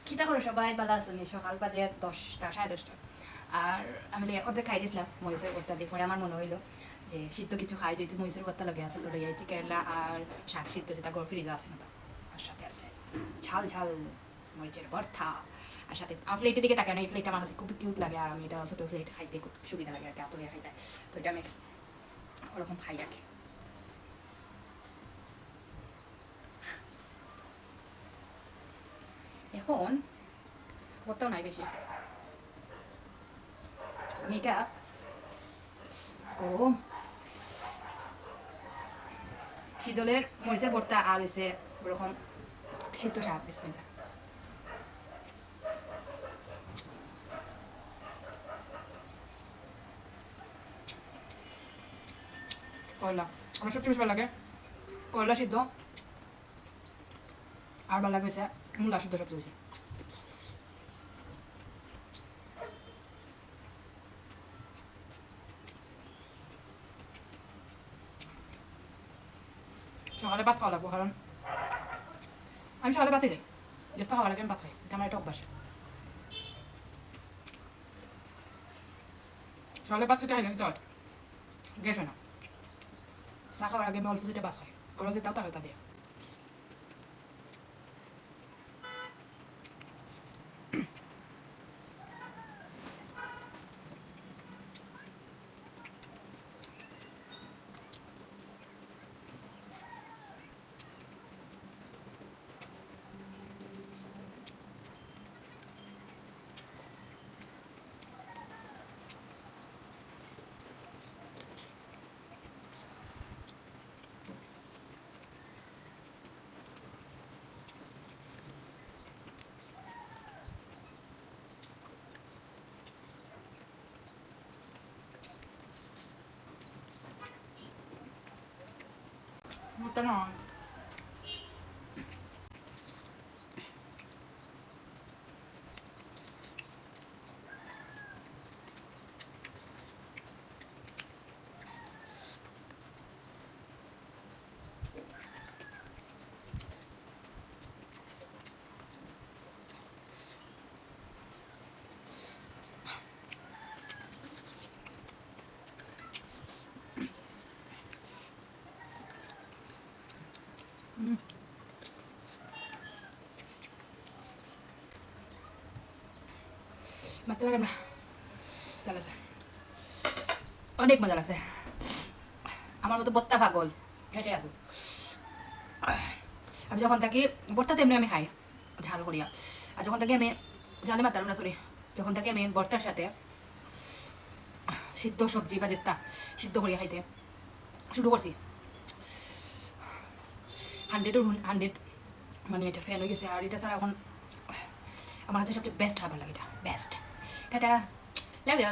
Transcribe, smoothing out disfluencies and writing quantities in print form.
খিতা করে সবাই ভালো আসুন সকাল বাজে 10টা 10:30 আর আমি অর্ধেক খাই দিয়েছিলাম মরিচের ভর্তা দিয়ে পরে আমার মনে হইলো যে সিদ্ধ কিছু খাই যেহেতু মরিচের ভর্তা লগে আছে তো লইয়াছি কেরালা আর শাক সিদ্ধ যেটা গড় ফ্রিজে আছে না আর সাথে আছে ঝাল ঝাল মরিচের ভর্তা আর সাথে আমার প্লেটের দিকে তাকানো এই প্লেটটা আমার কাছে খুব কিউট লাগে আর আমি এটা ছোটো প্লেট খাইতে খুব সুবিধা লাগে আর কি আতলে খাইতে তো এটা আমি ওরকম খাই আর কি এখন ভর্তাও নাই বেশি আমি এটা গরম শীতলের মরিচের ভর্তা আর হয়েছে ওরকম সিদ্ধ শাক বিসমিল্লাহ করলা আমার সবচেয়ে বেশি ভালো লাগে করলা সিদ্ধ আর ভালো লাগে হচ্ছে মূলা সিদ্ধ সবচেয়ে বেশি সকালে ভাত খাওয়া লাগবো কারণ আমি সকালে ভাতই যাই যেটা খাওয়ার আগে আমি ভাত খাই এটা আমার একটা অভ্যাস সকালে ভাত সেটা খাইলে হয় গ্যাস হয় না চা খাওয়ার আগে আমি অল্প সেটা ভাত খাই গরম যেটাও তাকে তা দিয়ে ভর্তা নয় মারতে পারলাম না চল আছে অনেক মজা লাগছে আমার মতো বত্তা পাগল হেঁটে আসো আমি যখন থাকি বর্তা তেমনি আমি খাই ঝাল করিয়া আর যখন থাকি আমি জানি মারতাম না সরি যখন থাকি আমি বর্তার সাথে সিদ্ধ সবজি বা যেস্তা সিদ্ধ করিয়া খাইতে শুরু করছি 100 মানে এটা ফ্যান হয়ে গেছে আর এটা ছাড়া এখন আমার কাছে সবচেয়ে বেস্ট খাবার লাগে এটা বেস্ট টাটা লাভ ইউ